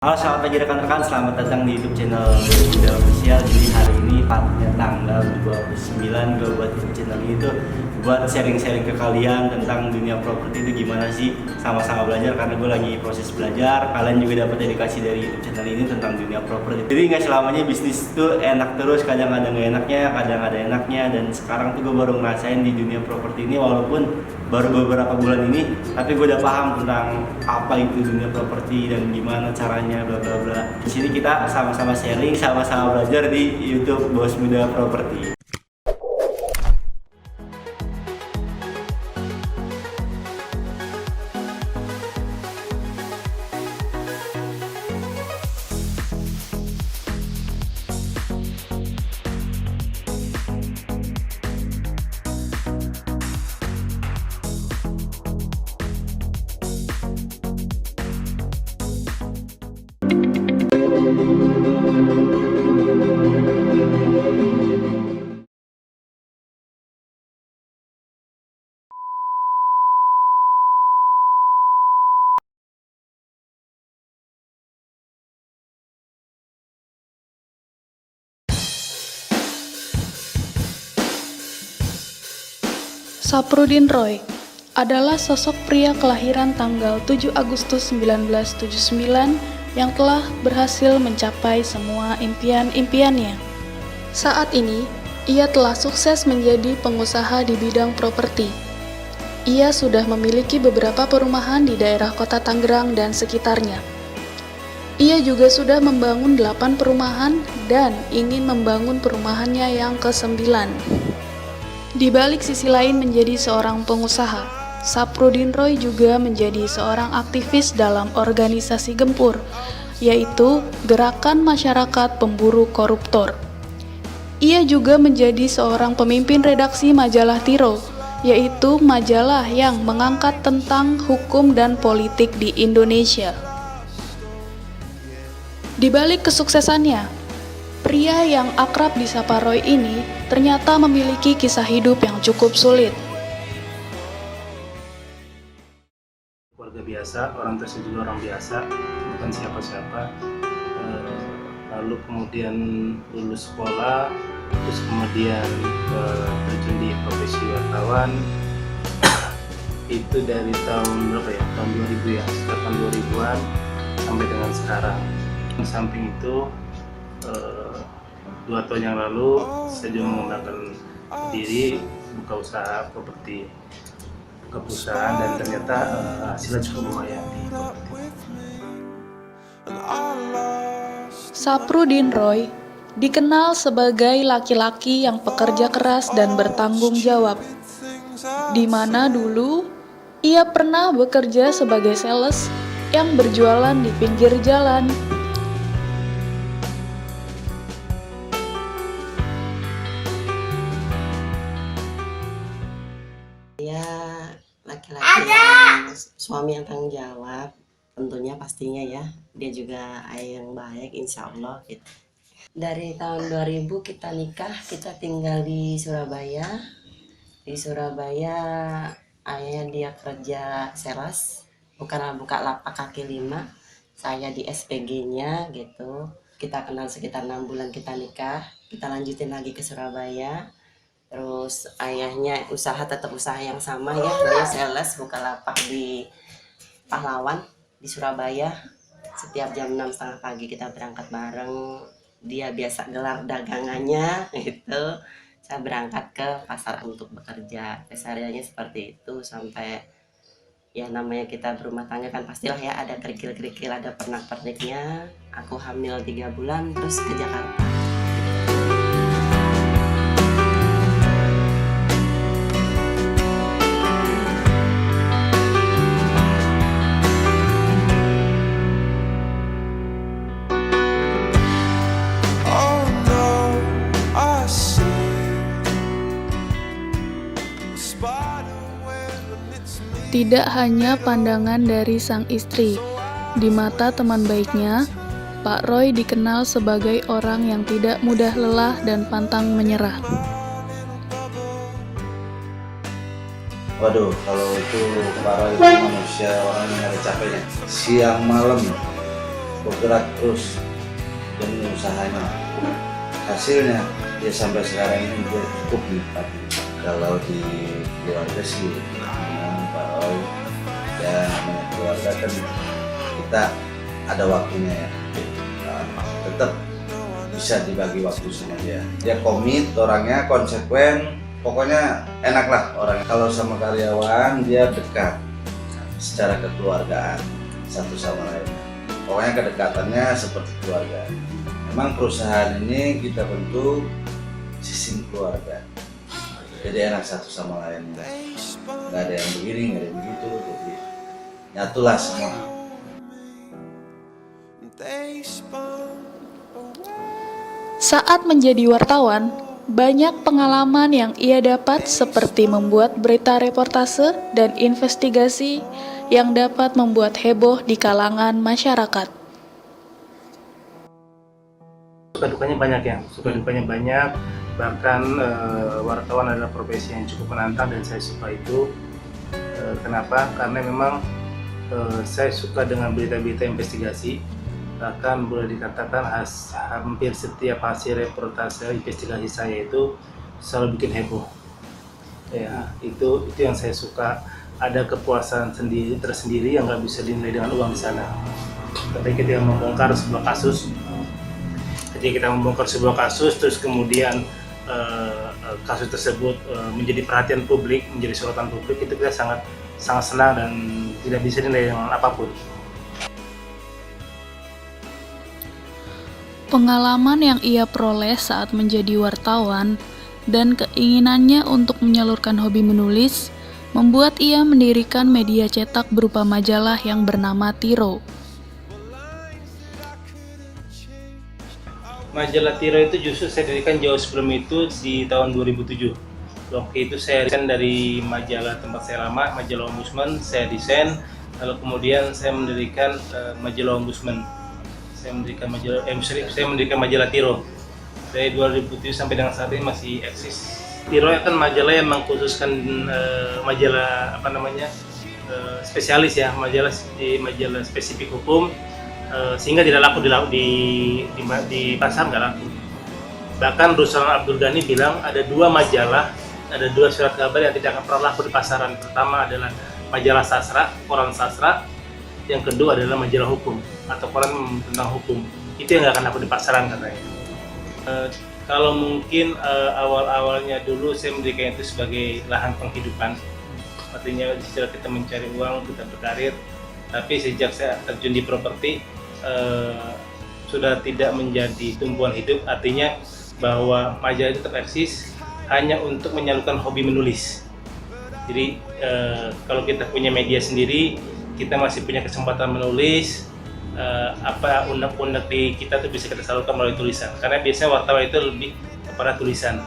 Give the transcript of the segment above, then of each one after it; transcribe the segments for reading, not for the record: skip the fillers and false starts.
Halo, selamat pagi rekan-rekan, selamat datang di YouTube channel Muda Official. Jadi hari ini tepatnya tanggal 29 gue buat YouTube channel ini tuh buat sharing-sharing ke kalian tentang dunia properti itu gimana sih, sama-sama belajar karena gue lagi proses belajar. Kalian juga dapat edukasi dari YouTube channel ini tentang dunia properti. Jadi nggak selamanya bisnis tuh enak terus, kadang ada nggak enaknya, kadang ada enaknya. Dan sekarang tuh gue baru ngerasain di dunia properti ini, walaupun baru beberapa bulan ini, tapi gue udah paham tentang apa itu dunia properti dan gimana caranya, bla bla bla. Di sini kita sama-sama sharing, sama-sama belajar di YouTube Bos Muda Properti. Saprudin Roy adalah sosok pria kelahiran tanggal 7 Agustus 1979 yang telah berhasil mencapai semua impian-impiannya. Saat ini, ia telah sukses menjadi pengusaha di bidang properti. Ia sudah memiliki beberapa perumahan di daerah kota Tangerang dan sekitarnya. Ia juga sudah membangun 8 perumahan dan ingin membangun perumahannya yang ke-9. Di balik sisi lain menjadi seorang pengusaha, Saprudin Roy juga menjadi seorang aktivis dalam organisasi Gempur, yaitu Gerakan Masyarakat Pemburu Koruptor. Ia juga menjadi seorang pemimpin redaksi majalah Tiro, yaitu majalah yang mengangkat tentang hukum dan politik di Indonesia. Di balik kesuksesannya, pria yang akrab disapa Roy ini ternyata memiliki kisah hidup yang cukup sulit. Keluarga biasa, orang tersebut juga orang biasa, bukan siapa-siapa. Lalu kemudian lulus sekolah, terus kemudian terjun di profesi wartawan. Itu dari tahun berapa ya? Tahun 2000 ya, sekitar tahun 2000-an sampai dengan sekarang. Di samping itu 2 tahun yang lalu saya juga menggunakan diri buka usaha properti, buka perusahaan, dan ternyata hasilnya cukup lumayan di properti. Saprudin Roy dikenal sebagai laki-laki yang pekerja keras dan bertanggung jawab, di mana dulu ia pernah bekerja sebagai sales yang berjualan di pinggir jalan. Dia laki-laki yang suami yang tanggung jawab, tentunya pastinya ya. Dia juga ayah yang baik, insya Allah gitu. Dari tahun 2000 kita nikah, kita tinggal di Surabaya. Di Surabaya ayahnya dia kerja sales, buka lapak kaki 5. Saya di SPG-nya gitu. Kita kenal sekitar 6 bulan kita nikah. Kita lanjutin lagi ke Surabaya. Terus ayahnya tetap usaha yang sama ya, dia sales buka lapak di Pahlawan di Surabaya. Setiap jam 6:30 pagi kita berangkat bareng. Dia biasa gelar dagangannya gitu. Saya berangkat ke pasar untuk bekerja. Kesehariannya seperti itu sampai ya namanya kita berumah tangga kan pastilah ya ada kerikil-kerikil, ada pernak-perniknya. Aku hamil 3 bulan terus ke Jakarta. Tidak hanya pandangan dari sang istri, di mata teman baiknya, Pak Roy dikenal sebagai orang yang tidak mudah lelah dan pantang menyerah. Waduh, kalau itu parah itu manusia orang yang ada capeknya. Siang malam bergerak terus demi usahanya. Hasilnya ya sampai sekarang ini dia cukup menikmati. Kalau di keluarga sih Pak Roy, ya namanya keluarga kan kita ada waktunya ya. Tetap bisa dibagi waktu sama dia. Dia komit, orangnya konsekuen, pokoknya enak lah orangnya. Kalau sama karyawan dia dekat secara kekeluargaan satu sama lain. Pokoknya kedekatannya seperti keluarga. Memang perusahaan ini kita bentuk sistem keluarga. Jadi enak satu sama lainnya. Nggak ada yang begini, nggak ada yang begitu. Jadi nyatulah semua. Saat menjadi wartawan, banyak pengalaman yang ia dapat seperti membuat berita reportase dan investigasi yang dapat membuat heboh di kalangan masyarakat. Suka dukanya banyak ya, suka dukanya banyak. Bahkan wartawan adalah profesi yang cukup menantang dan saya suka itu. Kenapa? Karena memang saya suka dengan berita-berita investigasi. Bahkan boleh dikatakan hampir setiap hasil reportase investigasi saya itu selalu bikin heboh. Ya, itu yang saya suka. Ada kepuasan tersendiri yang nggak bisa dinilai dengan uang di sana. Tapi ketika membongkar sebuah kasus, terus kemudian kasus tersebut menjadi perhatian publik, menjadi sorotan publik, itu kita sangat senang dan tidak bisa dinilai dengan apapun. Pengalaman yang ia peroleh saat menjadi wartawan dan keinginannya untuk menyalurkan hobi menulis membuat ia mendirikan media cetak berupa majalah yang bernama Tiro. Majalah Tiro itu justru saya dirikan jauh sebelum itu di tahun 2007. Waktu itu saya resign dari majalah tempat saya lama, majalah Ombudsman, saya desain, lalu kemudian saya mendirikan majalah Ombudsman. Saya mendirikan majalah Tiro. Dari 2007 sampai dengan saat ini masih eksis. Tiro kan majalah yang mengkhususkan majalah spesialis ya, majalah spesifik hukum. Sehingga tidak laku di pasar, nggak laku. Bahkan Ruslan Abdul Ghani bilang ada dua surat kabar yang tidak akan pernah laku di pasaran. Pertama adalah majalah sastra, koran sastra. Yang kedua adalah majalah hukum atau koran tentang hukum. Itu yang nggak akan laku di pasaran katanya. Kalau mungkin awal-awalnya dulu saya mendirikan itu sebagai lahan penghidupan. Artinya setelah kita mencari uang, kita berkarir. Tapi sejak saya terjun di properti, sudah tidak menjadi tumpuan hidup, artinya bahwa majalah itu tetap eksis hanya untuk menyalurkan hobi menulis. Jadi kalau kita punya media sendiri, kita masih punya kesempatan menulis, apa unek-unek di kita tuh bisa kita salurkan melalui tulisan, karena biasanya wartawan itu lebih kepada tulisan.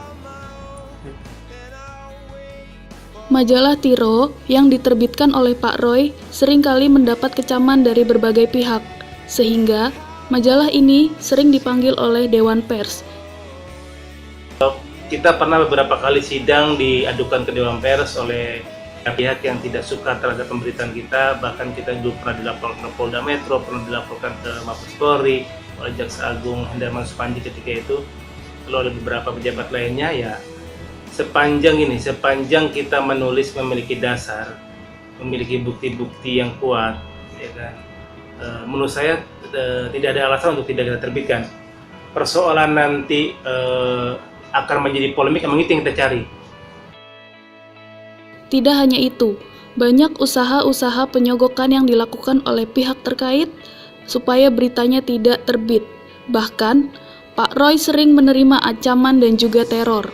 Majalah Tiro yang diterbitkan oleh Pak Roy seringkali mendapat kecaman dari berbagai pihak, sehingga majalah ini sering dipanggil oleh Dewan Pers. Kita pernah beberapa kali sidang diadukan ke Dewan Pers oleh pihak yang tidak suka terhadap pemberitaan kita, bahkan kita dulu pernah dilaporkan ke Polda Metro, pernah dilaporkan ke Mabes Polri oleh Jaksa Agung Hendarman Supandi ketika itu, lalu ada beberapa pejabat lainnya ya. Sepanjang kita menulis memiliki dasar, memiliki bukti-bukti yang kuat, ya kan? Menurut saya tidak ada alasan untuk tidak kita terbitkan. Persoalan nanti akan menjadi polemik, memang itu yang kita cari. Tidak hanya itu, banyak usaha-usaha penyogokan yang dilakukan oleh pihak terkait supaya beritanya tidak terbit. Bahkan, Pak Roy sering menerima ancaman dan juga teror.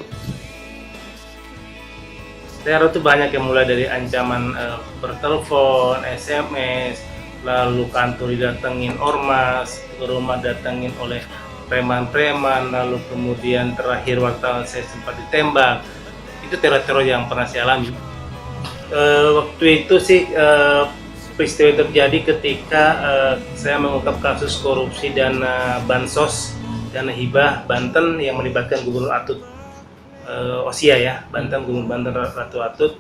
Teror itu banyak, yang mulai dari ancaman bertelepon, SMS, lalu kantor didatengin ormas, rumah datengin oleh preman-preman, lalu kemudian terakhir wartawan saya sempat ditembak. Itu teror-teror yang pernah saya alami. Waktu itu sih peristiwa terjadi ketika saya mengungkap kasus korupsi dana bansos, dana hibah Banten yang melibatkan Gubernur Atut Osia ya, Gubernur Banten Ratu Atut.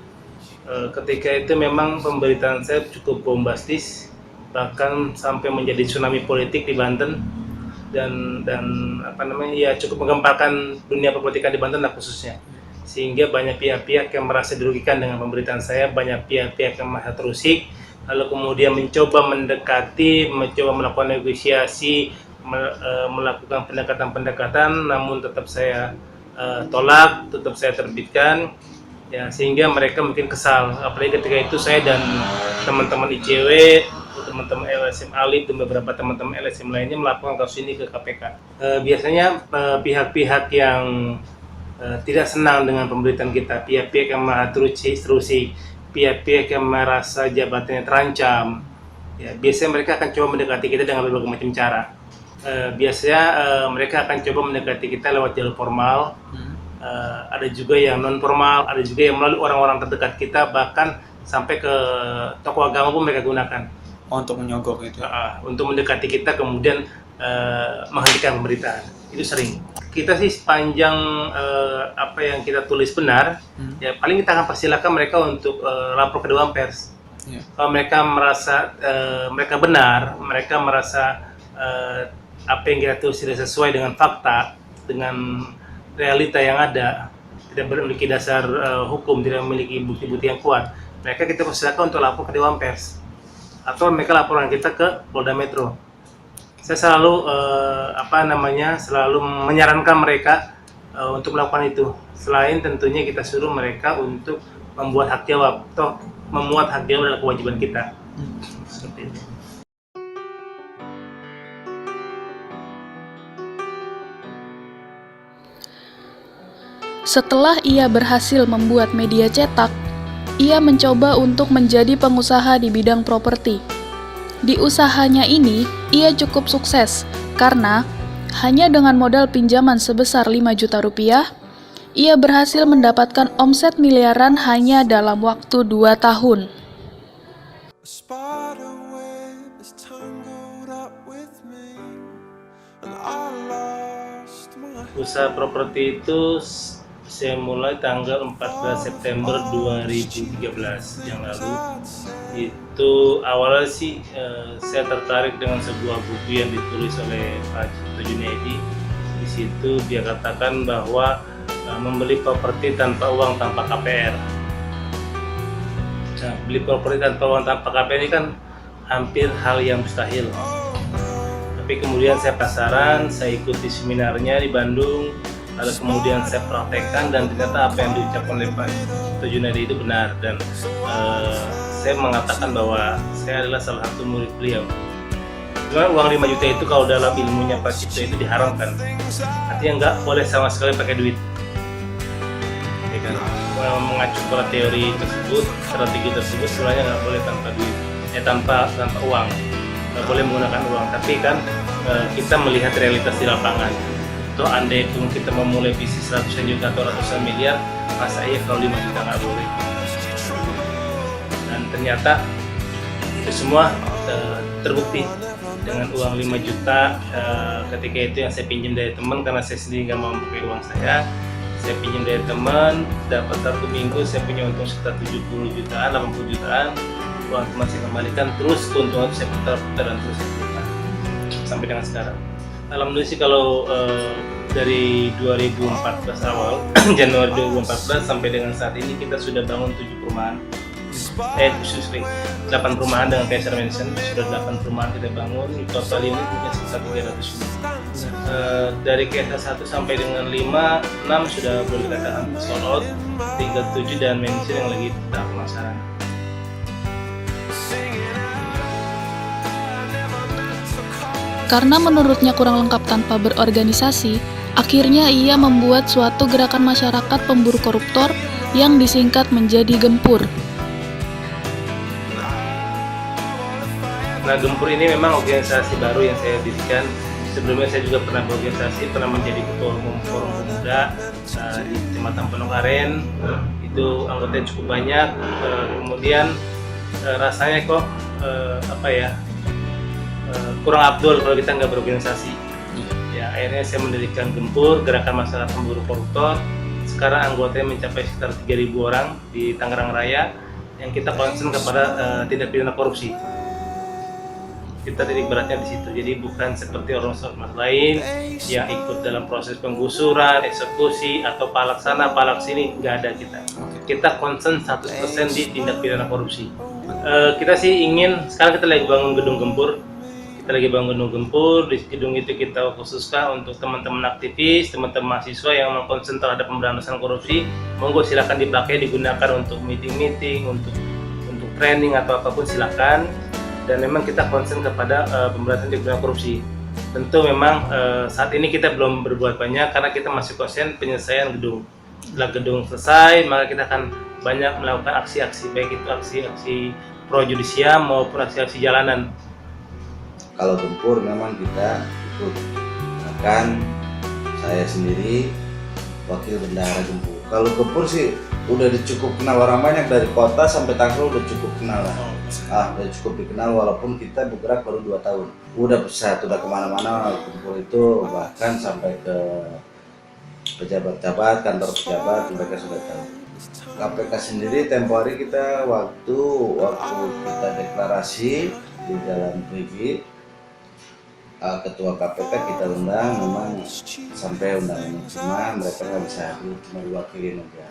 Ketika itu memang pemberitaan saya cukup bombastis bahkan sampai menjadi tsunami politik di Banten, dan ya cukup menggemparkan dunia perpolitikan di Banten lah khususnya, sehingga banyak pihak-pihak yang merasa dirugikan dengan pemberitaan saya, banyak pihak-pihak yang merasa terusik, lalu kemudian mencoba mendekati, mencoba melakukan negosiasi, melakukan pendekatan-pendekatan, namun tetap saya tolak, tetap saya terbitkan, ya, sehingga mereka mungkin kesal, apalagi ketika itu saya dan teman-teman ICW, teman-teman LSM Alif dan beberapa teman-teman LSM lainnya melakukan kasus ini ke KPK. Biasanya pihak-pihak yang tidak senang dengan pemberitaan kita, pihak-pihak yang merasa terusik, pihak-pihak yang merasa jabatannya terancam, ya, biasanya mereka akan coba mendekati kita dengan berbagai macam cara. Biasanya mereka akan coba mendekati kita lewat jalur formal, ada juga yang non formal, ada juga yang melalui orang-orang terdekat kita, bahkan sampai ke tokoh agama pun mereka gunakan. Untuk menyogok itu. Untuk mendekati kita, kemudian menghentikan pemberitaan. Itu sering. Kita sih sepanjang apa yang kita tulis benar, ya paling kita akan persilakan mereka untuk lapor ke Dewan Pers. Kalau mereka merasa mereka benar, mereka merasa apa yang kita tulis tidak sesuai dengan fakta, dengan realita yang ada, tidak memiliki dasar hukum, tidak memiliki bukti-bukti yang kuat, mereka kita persilakan untuk lapor ke Dewan Pers, atau mereka laporan kita ke Polda Metro. Saya selalu selalu menyarankan mereka untuk melakukan itu. Selain tentunya kita suruh mereka untuk membuat hak jawab, toh memuat hak jawab adalah kewajiban kita. Seperti itu. Setelah ia berhasil membuat media cetak, ia mencoba untuk menjadi pengusaha di bidang properti. Di usahanya ini, ia cukup sukses karena hanya dengan modal pinjaman sebesar 5 juta rupiah, ia berhasil mendapatkan omset miliaran hanya dalam waktu 2 tahun. Usaha properti itu saya mulai tanggal 14 September 2013 yang lalu. Itu awalnya sih saya tertarik dengan sebuah buku yang ditulis oleh Pak Cipto Junaidi. Di situ dia katakan bahwa membeli properti tanpa uang, tanpa KPR. Nah, beli properti tanpa uang, tanpa KPR ini kan hampir hal yang mustahil. Tapi kemudian saya penasaran, saya ikuti seminarnya di Bandung, lalu kemudian saya praktekkan, dan ternyata apa yang diucapkan oleh Pak Cipto Junaidi itu benar, dan saya mengatakan bahwa saya adalah salah satu murid beliau. Karena uang 5 juta itu kalau dalam ilmunya Pak Cipto itu diharamkan, artinya nggak boleh sama sekali pakai duit. Ya kan? Mengacu pada teori tersebut, strategi tersebut sebenarnya nggak boleh tanpa duit, tanpa uang, nggak boleh menggunakan uang. Tapi kan kita melihat realitas di lapangan. Toh andai pun kita memulai bisnis ratusan juta atau ratusan miliar, masa iya kalau 5 juta nggak boleh? Dan ternyata itu semua terbukti dengan uang 5 juta. Ketika itu yang saya pinjam dari teman, karena saya sendiri nggak mau pakai uang saya pinjam dari teman. Dapat 1 minggu saya punya untung sekitar 70 jutaan, 80 jutaan. Uang teman saya kembalikan, terus keuntungan saya putar-putar dan terus saya putar sampai dengan sekarang. Alhamdulillah sih kalau dari 2014 awal Januari 2014 sampai dengan saat ini kita sudah bangun 7 perumahan. 8 perumahan dengan Kaiser Mansion, sudah 8 perumahan kita bangun. Total ini punya sekitar 300 unit. Dari Kaiser 1 sampai dengan 6 sudah boleh dikatakan sold out, 37 dan Mansion yang lagi tahap pemasaran. Karena menurutnya kurang lengkap tanpa berorganisasi, akhirnya ia membuat suatu gerakan masyarakat pemburu koruptor yang disingkat menjadi Gempur. Nah, Gempur ini memang organisasi baru yang saya dirikan. Sebelumnya saya juga pernah berorganisasi, pernah menjadi ketua umum Forum Pemuda di Kecamatan Penokaren. Itu anggotanya cukup banyak. Kemudian rasanya kok kurang abdul kalau kita nggak berorganisasi. Ya, akhirnya saya mendirikan Gempur, Gerakan Masyarakat Pemburu Koruptor. Sekarang anggotanya mencapai sekitar 3.000 orang di Tangerang Raya, yang kita concern kepada tindak pidana korupsi. Kita titik beratnya di situ. Jadi bukan seperti ormas-ormas lain yang ikut dalam proses penggusuran, eksekusi atau palak sana, palak sini, nggak ada kita. Kita concern 100% di tindak pidana korupsi. Kita sih ingin, sekarang kita lagi bangun gedung gempur. Kita lagi bangun gedung gempur, di gedung itu kita khususkan untuk teman-teman aktivis, teman-teman mahasiswa yang memang concern terhadap pemberantasan korupsi. Monggo silakan dipakai, digunakan untuk meeting-meeting, untuk training atau apapun silakan. Dan memang kita concern kepada pemberantasan tindak pidana korupsi. Tentu memang saat ini kita belum berbuat banyak karena kita masih konsen penyelesaian gedung. Setelah gedung selesai, maka kita akan banyak melakukan aksi-aksi, baik itu aksi-aksi pro justisia maupun aksi-aksi jalanan. Kalau gempur memang kita ikut, bahkan saya sendiri wakil bendahara gempur. Kalau gempur sih udah cukup kenal orang banyak, dari kota sampai Tangsel udah cukup kenal lah. Udah cukup dikenal walaupun kita bergerak baru 2 tahun. Udah kemana-mana gempur itu, bahkan sampai ke pejabat-pejabat, kantor pejabat mereka sudah tahu. KPK sendiri tempo hari kita waktu kita deklarasi di Jalan Perigi, ketua KPK kita undang, memang sampai undangannya cuma mereka nggak bisa hadir, cuma diwakilin aja.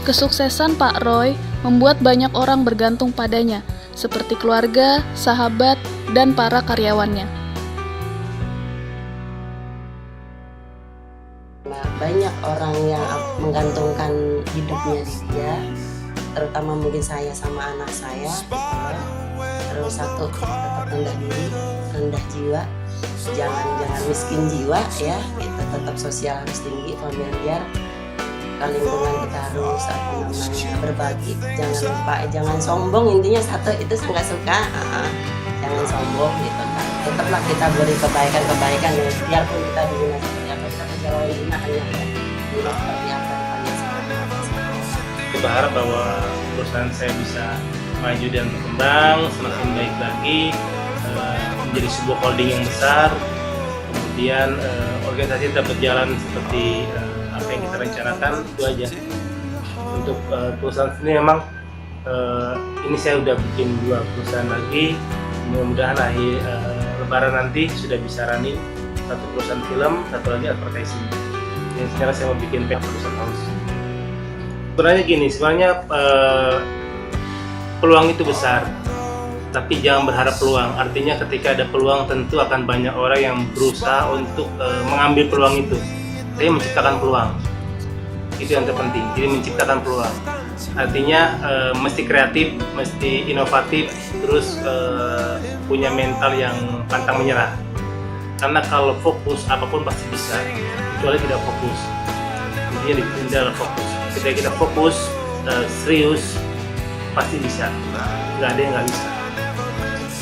Kesuksesan Pak Roy membuat banyak orang bergantung padanya, seperti keluarga, sahabat, dan para karyawannya. Banyak orang yang menggantungkan hidupnya di dia, terutama mungkin saya sama anak saya gitu. Terus satu, tetap rendah diri, rendah jiwa, jangan miskin jiwa ya, gitu. Tetap sosial harus tinggi, familiar, ke lingkungan kita harus berbagi, jangan lupa, jangan sombong, intinya satu itu saya nggak suka, jangan sombong gitu kan. Tetaplah kita beri kebaikan ya, biarpun kita di dunia seperti apa, kita menjalani dunia hanya dunia seperti apa Kita berharap bahwa perusahaan saya bisa maju dan berkembang semakin baik lagi, menjadi sebuah holding yang besar, kemudian organisasi tetap berjalan seperti apa yang kita rencanakan. Itu aja untuk perusahaan sendiri. Memang ini saya udah bikin 2 perusahaan lagi, mudah-mudahan akhir lebaran nanti sudah bisa running, 1 perusahaan film, 1 lagi advertising. Yang sekarang saya mau bikin perusahaan house. Sebenarnya gini, peluang itu besar, tapi jangan berharap peluang. Artinya ketika ada peluang tentu akan banyak orang yang berusaha untuk mengambil peluang itu. Tapi menciptakan peluang itu yang terpenting. Jadi menciptakan peluang. Artinya mesti kreatif, mesti inovatif, terus punya mental yang pantang menyerah. Karena kalau fokus apapun pasti bisa, kecuali tidak fokus. Intinya adalah fokus. Ketika kita fokus, serius, pasti bisa. Nggak ada yang nggak bisa.